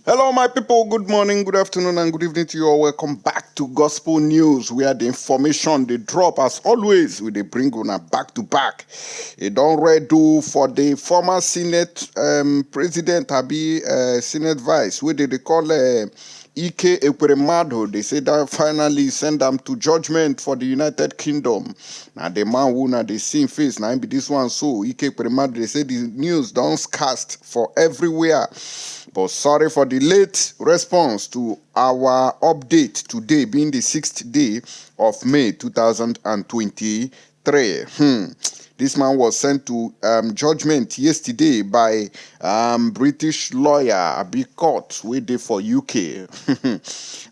Hello, my people. Good morning, good afternoon, and good evening to you all. Welcome back to Gospel News, where the information they drop, as always, we they bring on back to back. It don't redo for the former Senate President, Abi Senate Vice, where they call Ike Ekweremadu. They say that finally send them to judgment for the United Kingdom. Now the man who now they see face now be this one. So Ike Ekweremadu, they say the news don't cast for everywhere. But sorry for the late response to our update today, being the 6th day of May 2023. This man was sent to judgment yesterday by British lawyer Abi Court, wey dey for UK.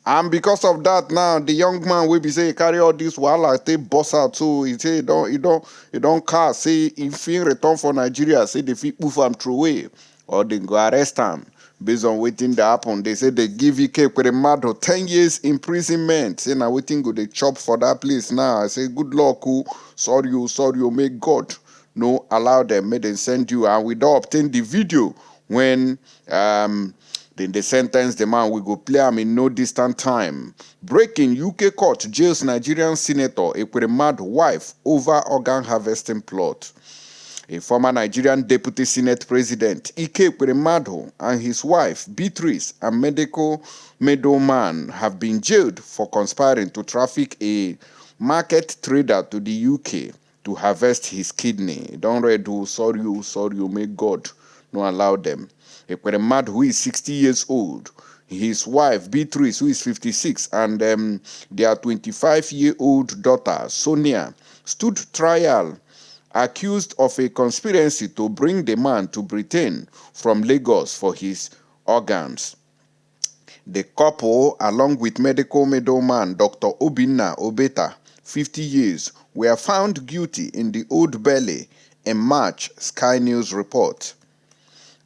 And because of that, now the young man will be say carry all this wahala take bust out. So he say he don't cast say if he return for Nigeria, say they fit move am through away or they go arrest him. Based on waiting that happen, they say they give Ike Ekweremadu 10 years imprisonment. Say now waiting go they chop for that place now. I say good luck, sorry, may God no allow them, may they send you. And we don't obtain the video when then they sentence the man. We go play him in no distant time. Breaking: UK court jails Nigerian senator Ekweremadu wife over organ harvesting plot. A former Nigerian deputy Senate president, Ike Ekweremadu, and his wife, Beatrice, a medical middleman, have been jailed for conspiring to traffic a market trader to the UK to harvest his kidney. Don't read who, sorry, may God no allow them. Ekweremadu, who is 60 years old, his wife, Beatrice, who is 56, and their 25-year-old daughter, Sonia, stood trial accused of a conspiracy to bring the man to Britain from Lagos for his organs. The couple, along with medical middleman Dr. Obinna Obeta, 50 years, were found guilty in the Old Bailey in March, Sky News report.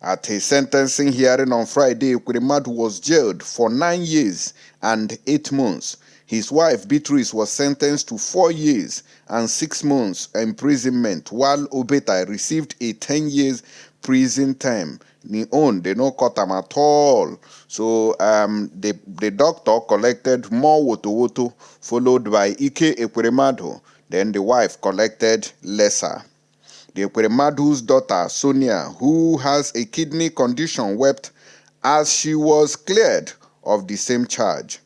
At a sentencing hearing on Friday, Ekweremadu was jailed for 9 years and 8 months. His wife, Beatrice, was sentenced to 4 years and 6 months imprisonment, while Obeta received a 10 years prison term. They don't cut him at all. So the doctor collected more woto, followed by Ike Ekweremadu. Then the wife collected lesser. The Ekweremadu's daughter, Sonia, who has a kidney condition, wept as she was cleared of the same charge.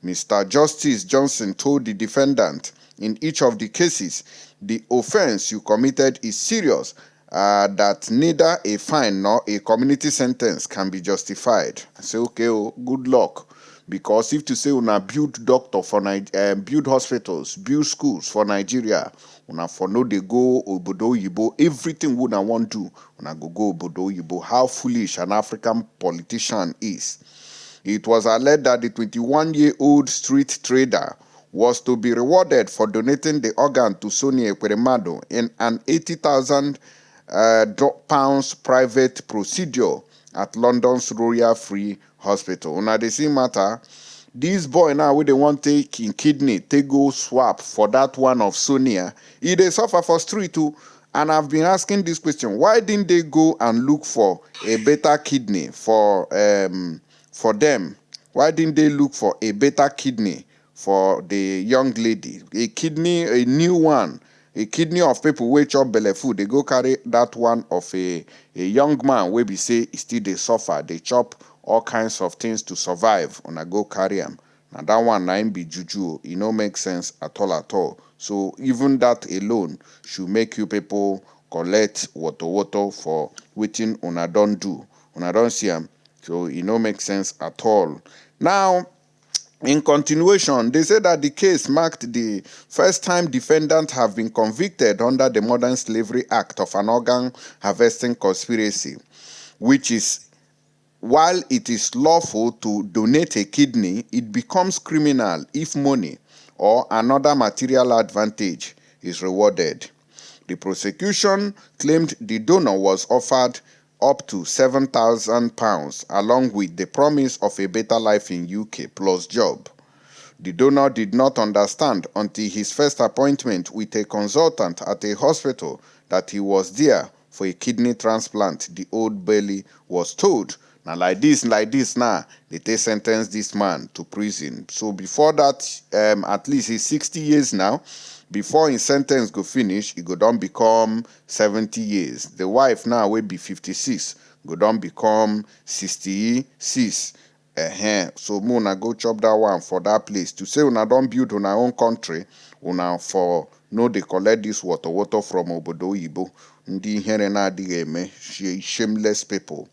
Mr. Justice Johnson told the defendant, in each of the cases, the offense you committed is serious, that neither a fine nor a community sentence can be justified. I say, okay, good luck. Because if to say una build doctor for build hospitals, build schools for Nigeria, una for no they go obodo oyibo, everything una want to, una go obodo oyibo. How foolish an African politician is. It was alleged that the 21-year-old street trader was to be rewarded for donating the organ to Sonia Ekweremadu in an £80,000 private procedure at London's Royal Free Hospital. Now they see matter. This boy now with they want take in kidney, take go swap for that one of Sonia. He they suffer for street too. And I've been asking this question: why didn't they go and look for a better kidney for them? Why didn't they look for a better kidney for the young lady? A kidney, a new one, a kidney of people wey chop belle food. They go carry that one of a young man wey be say still they suffer. They chop all kinds of things to survive. Una go carry them. Now that one na be juju. It no make sense at all. So even that alone should make you people collect water for waiting una don't do. Una don't see them. So it no make sense at all. Now, in continuation, they say that the case marked the first time defendants have been convicted under the Modern Slavery Act of an organ harvesting conspiracy, which is, while it is lawful to donate a kidney, it becomes criminal if money or another material advantage is rewarded. The prosecution claimed the donor was offered up to £7,000 along with the promise of a better life in UK plus job. The donor did not understand until his first appointment with a consultant at a hospital that he was there for a kidney transplant, the Old Bailey was told. Now, like this now, they take sentence this man to prison. So before that, at least he's 60 years now. Before his sentence go finish, he go down become 70 years. The wife now will be 56, go down become 66. So una go chop that one for that place. To say una don't build on our own country, una for no they collect this water from obodo oyibo. Ndi here na adịghị eme, shameless people.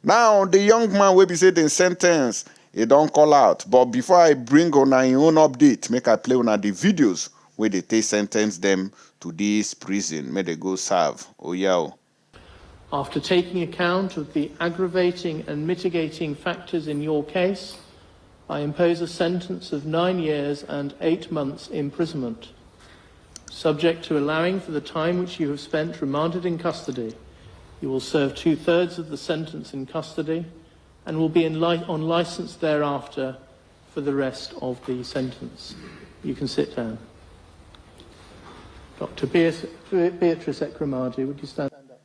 Now, the young man will be said in sentence, he don't call out. But before I bring on your own update, make I play on the videos where they take sentence them to this prison. May they go serve. Oh, yeah. After taking account of the aggravating and mitigating factors in your case, I impose a sentence of 9 years and 8 months imprisonment, subject to allowing for the time which you have spent remanded in custody. You will serve 2/3 of the sentence in custody and will be on license thereafter for the rest of the sentence. You can sit down. Dr. Beatrice Ekweremadu, would you stand up?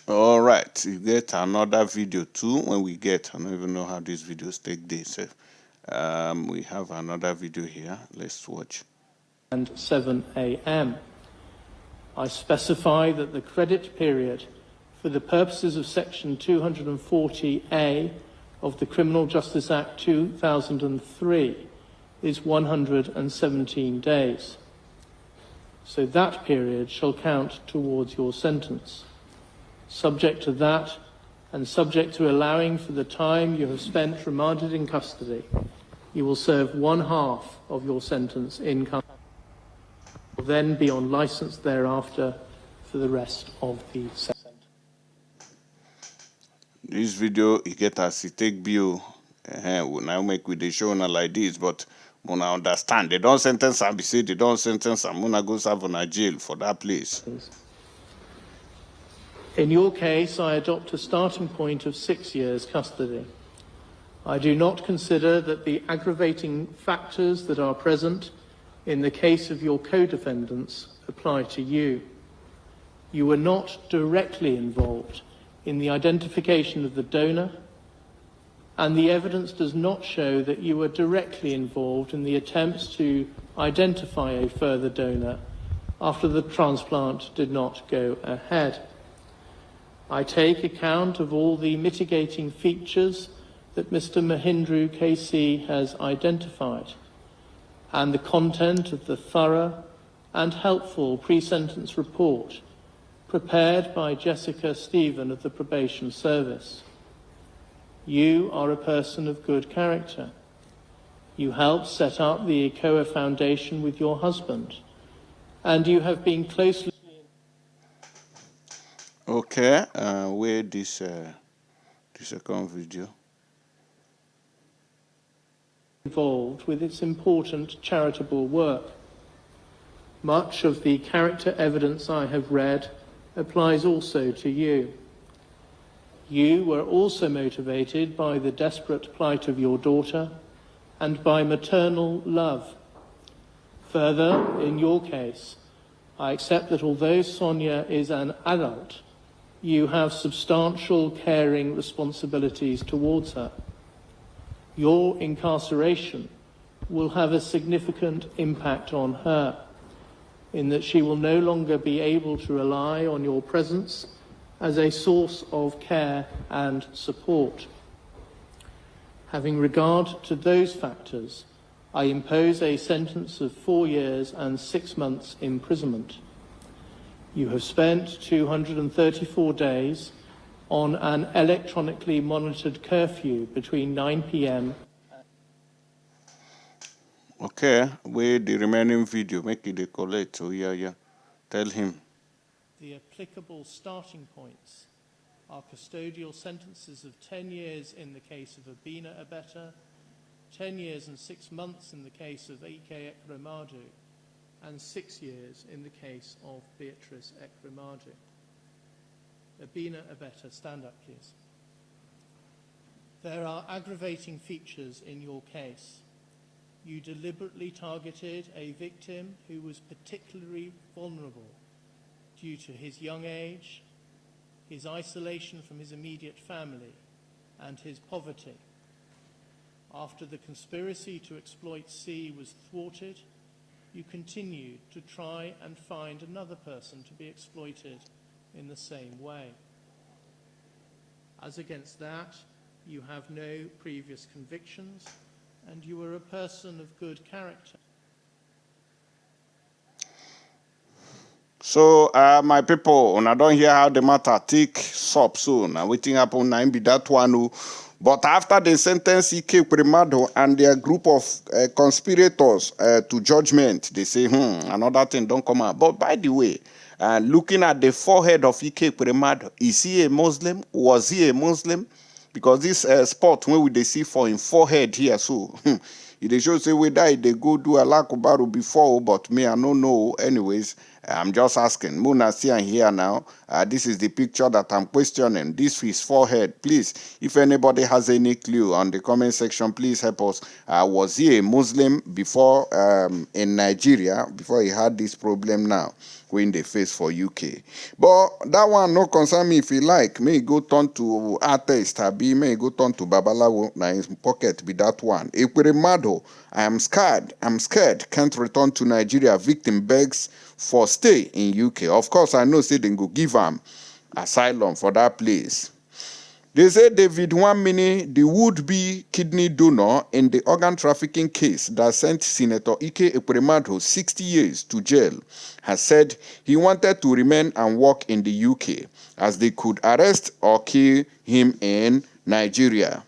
All right, you get another video too. When we get, I don't even know how these videos take days. We have another video here. Let's watch. And 7 a.m. I specify that the credit period for the purposes of Section 240A of the Criminal Justice Act 2003 is 117 days. So that period shall count towards your sentence. Subject to that, and subject to allowing for the time you have spent remanded in custody, you will serve 1/2 of your sentence in custody. Will then be on license thereafter for the rest of the sentence. This video, you get as it take bill. We now make with the show like this, but when I understand, they don't sentence and be said they don't sentence and Muna go serve on a jail for that place. In your case, I adopt a starting point of 6 years custody. I do not consider that the aggravating factors that are present in the case of your co-defendants apply to you. You were not directly involved in the identification of the donor, and the evidence does not show that you were directly involved in the attempts to identify a further donor after the transplant did not go ahead. I take account of all the mitigating features that Mr. Mahindra KC has identified, and the content of the thorough and helpful pre-sentence report prepared by Jessica Stephen of the Probation Service. You are a person of good character. You helped set up the ECOA Foundation with your husband, and you have been closely... Okay, where this second video? Involved with its important charitable work. Much of the character evidence I have read applies also to you. You were also motivated by the desperate plight of your daughter and by maternal love. Further, in your case, I accept that although Sonia is an adult, you have substantial caring responsibilities towards her. Your incarceration will have a significant impact on her, in that she will no longer be able to rely on your presence as a source of care and support. Having regard to those factors, I impose a sentence of 4 years and 6 months imprisonment. You have spent 234 days on an electronically monitored curfew between 9 p.m. Okay, wait the remaining video, make it a collect. So yeah. Tell him. The applicable starting points are custodial sentences of 10 years in the case of Abina Abeta, 10 years and 6 months in the case of Ike Ekweremadu, and 6 years in the case of Beatrice Ekweremadu. Abina Abeta, stand up please. There are aggravating features in your case. You deliberately targeted a victim who was particularly vulnerable due to his young age, his isolation from his immediate family, and his poverty. After the conspiracy to exploit C was thwarted, you continued to try and find another person to be exploited in the same way. As against that, you have no previous convictions, and you are a person of good character. So, my people, I don't hear how the matter take sup soon. Now, waiting upon 9 be that one. But after they sentence Ike Ekweremadu and their group of conspirators to judgment, they say, another thing don't come out. But by the way, looking at the forehead of Ike Ekweremadu, is he a Muslim? Was he a Muslim? Because this spot when they see for him forehead here, so it shows say whether they go do a lakubaru before, but me I don't know. Anyways, I'm just asking. Muna see and here now. This is the picture that I'm questioning. This is his forehead. Please, if anybody has any clue on the comment section, please help us. Was he a Muslim before in Nigeria, before he had this problem now when they face for UK? But that one no concern me. If he like, may go turn to atheist, may go turn to Babalawo. Now his pocket be that one. Ekweremadu, I am scared. Can't return to Nigeria. Victim begs for stay in UK. Of course, I know say they go give him asylum for that place. They say David Wamini, the would-be kidney donor in the organ trafficking case that sent Senator Ike Ekweremadu 60 years to jail, has said he wanted to remain and work in the UK as they could arrest or kill him in Nigeria.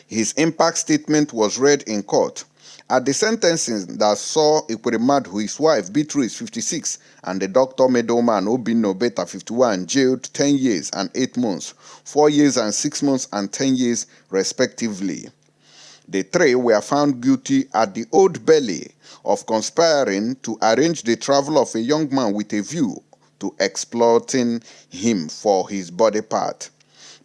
His impact statement was read in court. At the sentencing that saw Ekweremadu, his wife Beatrice, 56, and the doctor Medoman Obinno Beta, 51, jailed 10 years and 8 months, 4 years and 6 months, and 10 years, respectively. The three were found guilty at the Old Bailey of conspiring to arrange the travel of a young man with a view to exploiting him for his body part.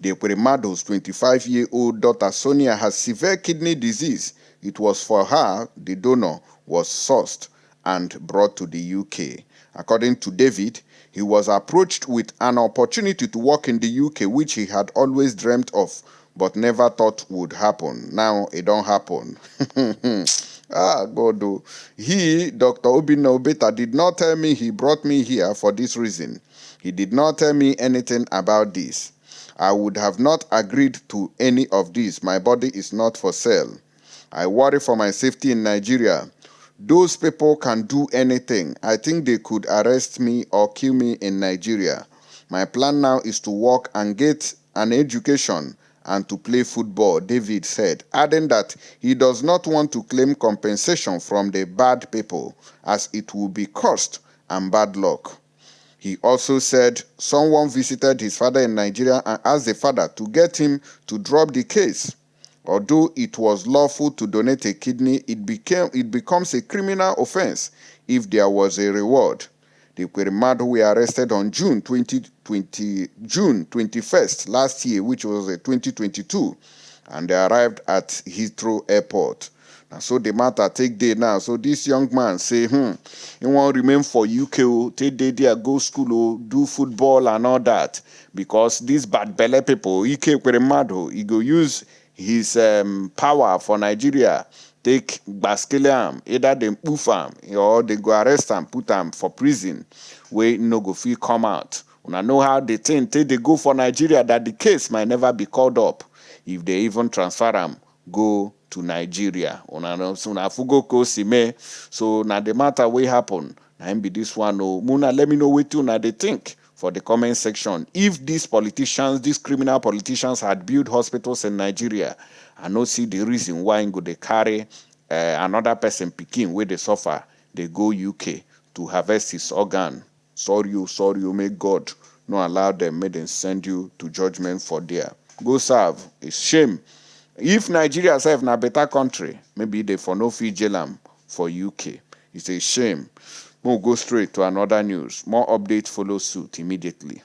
The Ekweremadu's 25-year-old daughter Sonia has severe kidney disease. It was for her the donor was sourced and brought to the UK. According to David, he was approached with an opportunity to work in the UK, which he had always dreamt of, but never thought would happen. Now it don't happen. God. He, Dr. Obinno Beta, did not tell me he brought me here for this reason. He did not tell me anything about this. I would have not agreed to any of this. My body is not for sale. I worry for my safety in Nigeria. Those people can do anything. I think they could arrest me or kill me in Nigeria. My plan now is to work and get an education and to play football, David said, adding that he does not want to claim compensation from the bad people, as it will be cost and bad luck. He also said someone visited his father in Nigeria and asked the father to get him to drop the case. Although it was lawful to donate a kidney, it becomes a criminal offense if there was a reward. The Ekweremadu were arrested on June 21st last year, which was 2022, and they arrived at Heathrow Airport. And so the matter take day now. So this young man say, he won't remain for UK, take day there, go school, do football and all that, because these bad belly people, Ike Ekweremadu, he go use his power for Nigeria, take Baskeliam, either they poof him or they go arrest him, put him for prison, where no go feel come out. Una know how they think they go for Nigeria that the case might never be called up if they even transfer him, go to Nigeria. Una know so na fugo ko sime. So now the matter will happen. Na be this one. Oh, Muna, let me know what you now they think for the comment section. If these politicians, these criminal politicians had built hospitals in Nigeria, I no see the reason why go they carry another person picking where they suffer, they go UK to harvest his organ. Sorry, may God not allow them, may them send you to judgment for there. Go serve. It's shame. If Nigeria serve na better country, maybe they for no fee jail for UK. It's a shame. We'll go straight to another news. More updates follow suit immediately.